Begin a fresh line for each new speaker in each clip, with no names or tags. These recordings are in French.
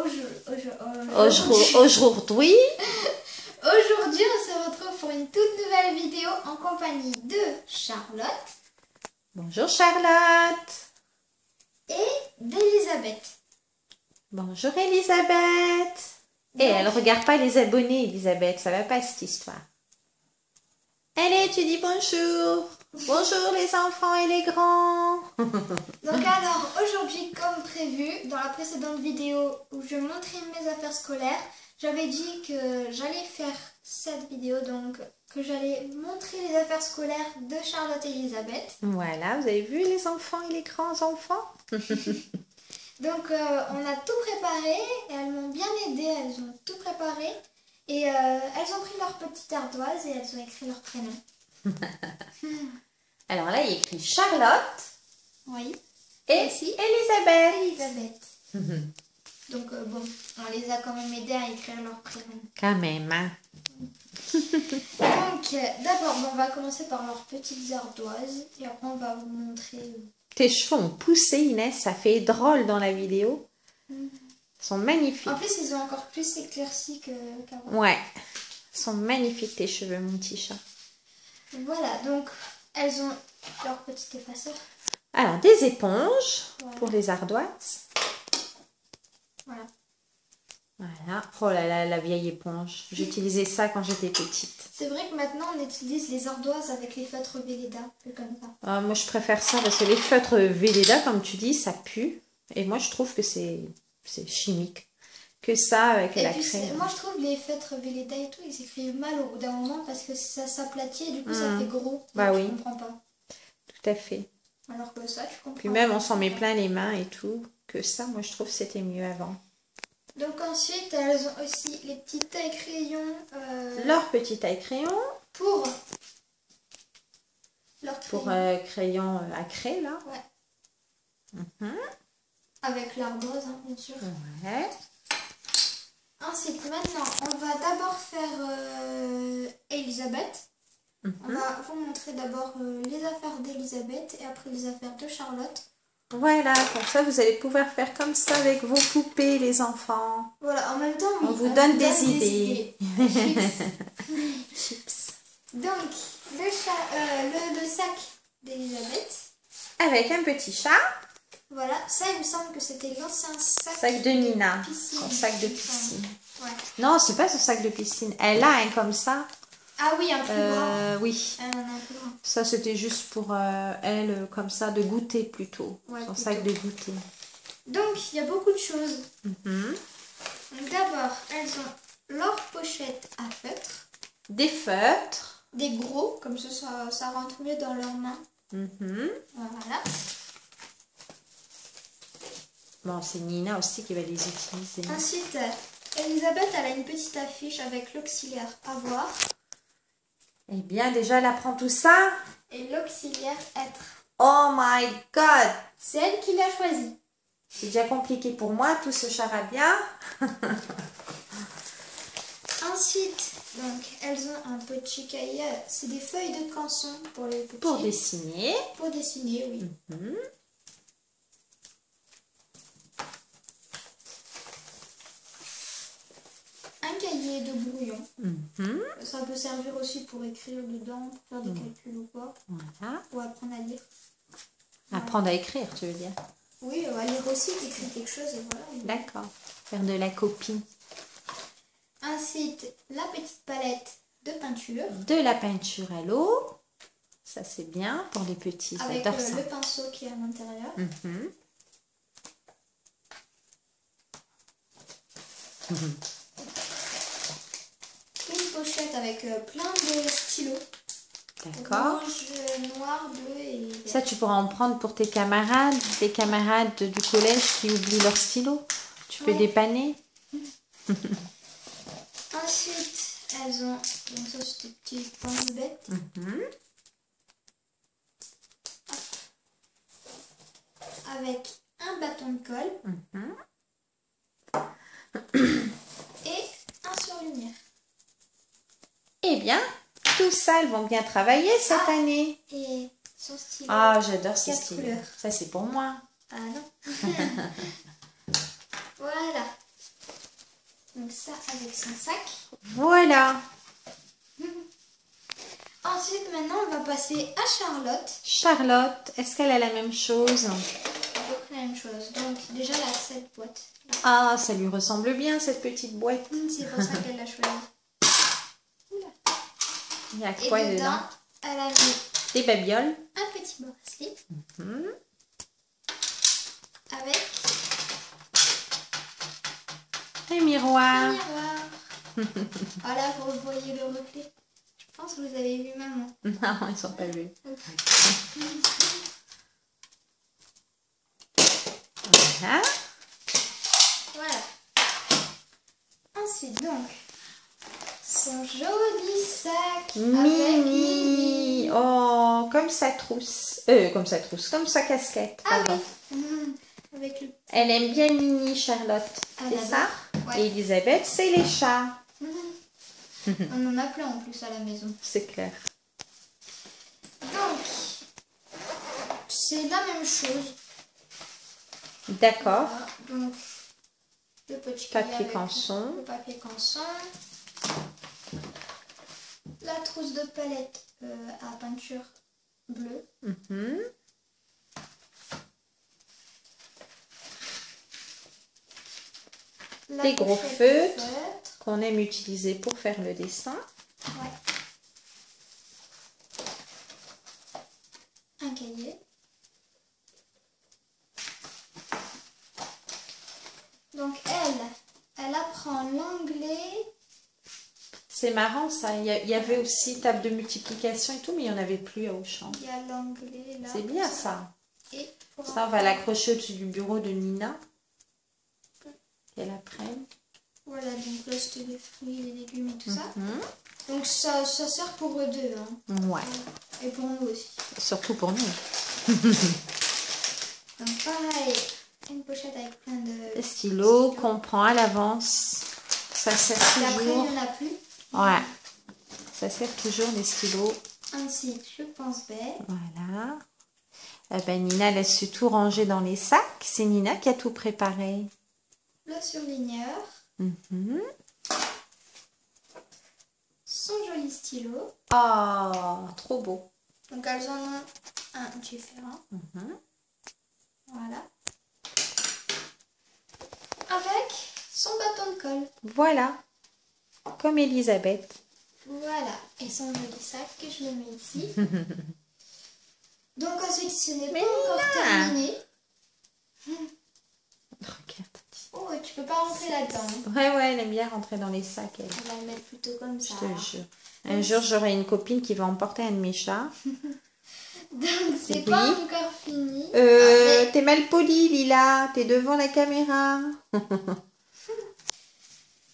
Aujourd'hui,
on se retrouve pour une toute nouvelle vidéo en compagnie de Charlotte.
Bonjour Charlotte.
Et d'Elisabeth.
Bonjour Elisabeth. Et elle regarde pas les abonnés, Elisabeth, ça va pas cette histoire. Allez, tu dis bonjour. Bonjour les enfants et les grands.
Donc alors, aujourd'hui, comme prévu, dans la précédente vidéo où je montrais mes affaires scolaires, j'avais dit que j'allais faire cette vidéo, donc que j'allais montrer les affaires scolaires de Charlotte et Elisabeth.
Voilà, vous avez vu les enfants et les grands enfants.
Donc on a tout préparé et elles m'ont bien aidé, elles ont tout préparé. Et elles ont pris leur petite ardoise et elles ont écrit leur prénom.
Alors là, il y a écrit Charlotte.
Oui.
Et
ici,
Elisabeth.
Donc bon, on les a quand même aidés à écrire leur prénom.
Quand même, hein.
Donc d'abord, on va commencer par leurs petites ardoises et après on va vous montrer.
Tes cheveux ont poussé, Inès, ça fait drôle dans la vidéo. Ils sont magnifiques.
En plus, ils ont encore plus éclairci qu'avant.
Ouais, ils sont magnifiques tes cheveux, mon petit chat.
Voilà, donc elles ont leur petit effaceur.
Alors, des éponges
Voilà.
pour les ardoises.
Voilà.
Voilà. Oh là là, la vieille éponge. J'utilisais ça quand j'étais petite.
C'est vrai que maintenant, on utilise les ardoises avec les feutres Velleda, plus comme ça.
Ah, moi, je préfère ça parce que les feutres Velleda, comme tu dis, ça pue. Et moi, je trouve que c'est chimique. Que ça avec la crème.
Moi, je trouve les feutres Velleda et tout, ils écrivent mal au bout d'un moment parce que ça s'aplatit et du coup, ça fait gros.
Bah oui.
Je comprends pas.
Tout à fait.
Alors que ça, tu comprends.
Puis même, on s'en met plein les mains et tout. Que ça, moi, je trouve que c'était mieux avant.
Donc ensuite, elles ont aussi les petits tailles-crayons.
Leur petit taille-crayon.
Pour leur crayon.
Pour crayon à craie, là.
Ouais. Avec l'ardoise, hein, bien sûr.
Ouais.
Ensuite, maintenant, on va d'abord faire Elisabeth. On va vous montrer d'abord les affaires d'Elisabeth et après les affaires de Charlotte.
Voilà, comme ça, vous allez pouvoir faire comme ça avec vos poupées, les enfants.
Voilà, en même temps, oui,
on vous donne des idées.
Chips. Donc, le sac d'Elisabeth.
Avec un petit chat.
Voilà, ça, il me semble que c'était l'ancien
sac de Nina. Son sac de piscine. Ouais. Non, c'est pas son sac de piscine. Elle a un comme ça.
Ah oui, un plus grand.
Oui.
Elle en a un plus grand.
Ça, c'était juste pour elle, comme ça, de goûter plutôt.
Ouais,
son
plutôt.
sac de goûter.
Donc, il y a beaucoup de choses. Donc, d'abord, elles ont leur pochette à feutre.
Des feutres.
Des gros, comme ça rentre mieux dans leurs mains. Voilà.
Bon, c'est Nina aussi qui va les utiliser.
Ensuite, Elisabeth, elle a une petite affiche avec l'auxiliaire avoir.
Eh bien, déjà, elle apprend tout ça.
Et l'auxiliaire être.
Oh my God!
C'est elle qui l'a choisi.
C'est déjà compliqué pour moi, tout ce charabia.
Ensuite, donc, elles ont un petit cahier. C'est des feuilles de canson pour les petits.
Pour dessiner.
Pour dessiner, oui. Un cahier de brouillon. Ça peut servir aussi pour écrire dedans, pour faire des calculs ou quoi.
Voilà.
Ou apprendre à lire.
Apprendre à écrire, tu veux dire?
Oui, à lire aussi, écrire quelque chose et voilà.
D'accord. Faire de la copie.
Ensuite, la petite palette de peinture.
De la peinture à l'eau. Ça, c'est bien pour les petits.
Avec
J'adore ça.
le pinceau qui est à l'intérieur. Une pochette avec plein de stylos.
D'accord.
Rouge, noir, bleu et vert.
Ça, tu pourras en prendre pour tes camarades du collège qui oublient leur stylo. Tu peux dépanner.
Ensuite, elles ont... Donc ça, c'est des petits points bêtes. Avec un bâton de colle. Et un surlumière.
Eh bien, tout ça, elles vont bien travailler cette année.
Et son stylo.
Ah, j'adore ce
4
stylo.
couleurs.
Ça, c'est pour moi.
Ah non. Voilà. Donc ça avec son sac.
Voilà.
Ensuite, maintenant, on va passer à Charlotte.
Charlotte, est-ce qu'elle a la même chose?
À peu près la même chose. Donc déjà, elle a cette boîte.
Ah, ça lui ressemble bien cette petite boîte.
C'est pour ça qu'elle l'a choisie.
Il y a
Et
quoi
dedans,
dedans?
elle a mis
Des babioles.
un petit bracelet
Mhm.
avec
Un
un
miroir.
miroir. Voilà, vous voyez le reflet. Je pense que vous avez vu maman.
Non, ils sont pas vus. Voilà.
Voilà. Ensuite, donc, son joli sac avec
Mini. Oh, comme sa trousse. Comme sa casquette. Pardon.
avec le...
Elle aime bien Mini, Charlotte.
Elle
C'est ça?
adore. Ouais.
Et Elisabeth, c'est les chats.
On en a plein en plus à la maison.
C'est clair.
Donc, c'est la même chose.
D'accord.
Voilà. Donc, le petit
Papier
avec
canson.
le papier canson. La trousse de palette à peinture bleue.
Mhm.
La
Des gros
pochette de
feutres qu'on aime utiliser pour faire le dessin.
Ouais. Un cahier. Donc elle apprend l'anglais.
C'est marrant ça. Il y avait aussi table de multiplication et tout, mais il n'y en avait plus à Auchan.
Il y a l'anglais là.
C'est bien ça.
Et pour
Ça, on va l'accrocher au-dessus du bureau de Nina. Qu'elle apprenne.
voilà, donc là c'était les fruits, les légumes et tout ça.
Mhm.
Donc ça sert pour eux deux. Hein.
Ouais.
Et pour nous aussi.
Surtout pour nous.
Donc pareil, une pochette avec plein de
Les stylos qu'on prend à l'avance. Ça sert
Et après il
toujours.
n'y en a plus.
Ouais. Ça sert toujours les stylos.
Ensuite, je pense vert.
Voilà. Ben, Nina laisse tout ranger dans les sacs. C'est Nina qui a tout préparé.
Le surligneur.
Mhm.
Son joli stylo.
Oh, trop beau.
Donc elles en ont un différent.
Mhm.
Voilà. Avec son bâton de colle.
Voilà. Comme Elisabeth.
Voilà. Et son joli sac que je le mets ici. Donc ensuite, ce n'est pas encore terminé.
Regarde.
Oh, tu peux pas rentrer là-dedans. Hein.
Ouais, elle aime bien rentrer dans les sacs, elle.
On va le mettre plutôt comme ça.
Je te jure. Un jour, j'aurai une copine qui va emporter un de mes chats.
Donc c'est
Oui.
pas encore fini.
T'es mal poli, Lila. T'es devant la caméra.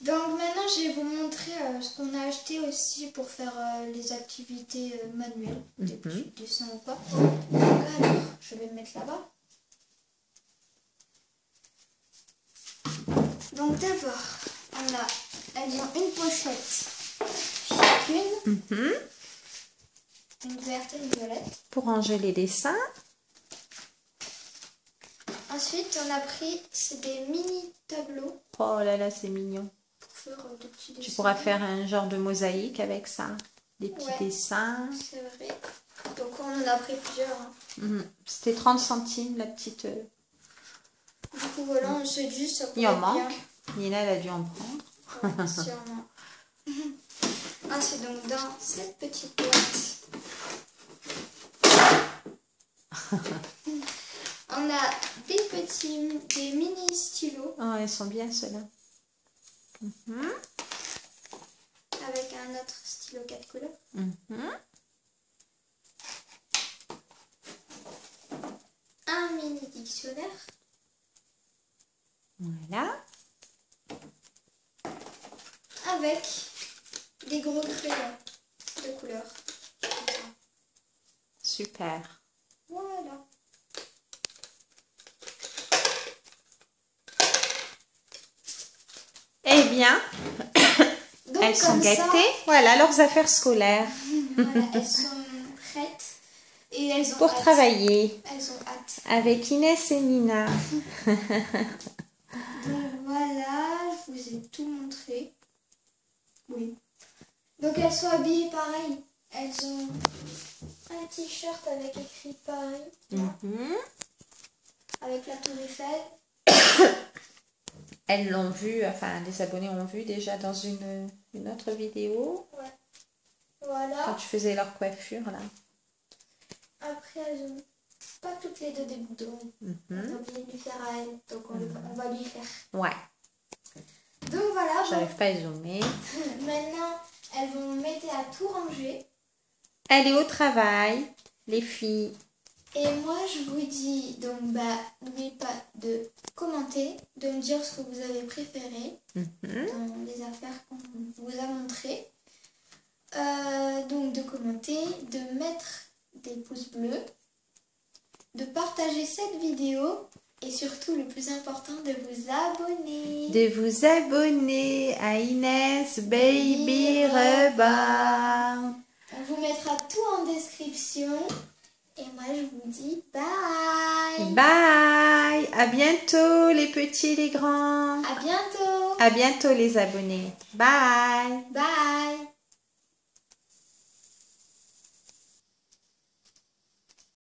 Donc maintenant, je vais vous montrer ce qu'on a acheté aussi pour faire les activités manuelles, des petits dessins ou quoi. Donc alors, je vais me mettre là-bas. Donc d'abord, elles ont une pochette chacune, une verte et une violette.
Pour ranger les dessins.
Ensuite, on a pris, c'est des mini tableaux
Oh là là, c'est mignon.
pour faire des petits dessins.
Tu pourras faire un genre de mosaïque avec ça. Des petits
Ouais.
dessins.
C'est vrai. Donc on en a pris plusieurs. Hein.
C'était 30 centimes la petite.
Du coup, voilà, on se dit ça pourrait
Il en
être bien.
manque. Nina, elle a dû en prendre.
Ouais, sûrement. Ensuite, donc dans cette petite boîte, on a des mini stylos
Oh, elles sont bien ceux-là.
avec un autre stylo 4 couleurs. Un mini dictionnaire.
Voilà.
Avec des gros crayons de couleur.
Super.
Voilà.
Eh bien,
Donc,
elles sont
comme ça,
gâtées. Voilà leurs affaires scolaires
voilà, elles sont prêtes et elles ont
pour
hâte.
travailler
Elles ont hâte.
avec Inès et Nina.
Donc voilà, je vous ai tout montrer. Oui. Donc elles sont habillées pareil. Elles ont un t-shirt avec écrit pareil. Avec la tour Eiffel.
Elles l'ont vu, enfin les abonnés ont vu déjà dans une autre vidéo.
Ouais. Voilà.
Quand tu faisais leur coiffure là.
Après elles ont pas toutes les deux des boutons. On a oublié de lui faire à elle. Donc on va lui faire.
Ouais.
Donc voilà.
J'arrive pas à zoomer.
Maintenant, elles vont m'aider à tout ranger.
Elle est au travail, les filles.
Et moi, je vous dis, donc, n'oubliez pas de commenter, de me dire ce que vous avez préféré dans les affaires qu'on vous a montrées. Donc, de commenter, de mettre des pouces bleus, de partager cette vidéo et surtout, le plus important, de vous abonner.
De vous abonner à Inès Baby Reborn.
On vous mettra tout en description. Et moi, je vous dis bye.
Bye. À bientôt les petits et les grands.
À bientôt.
À bientôt les abonnés. Bye.
Bye.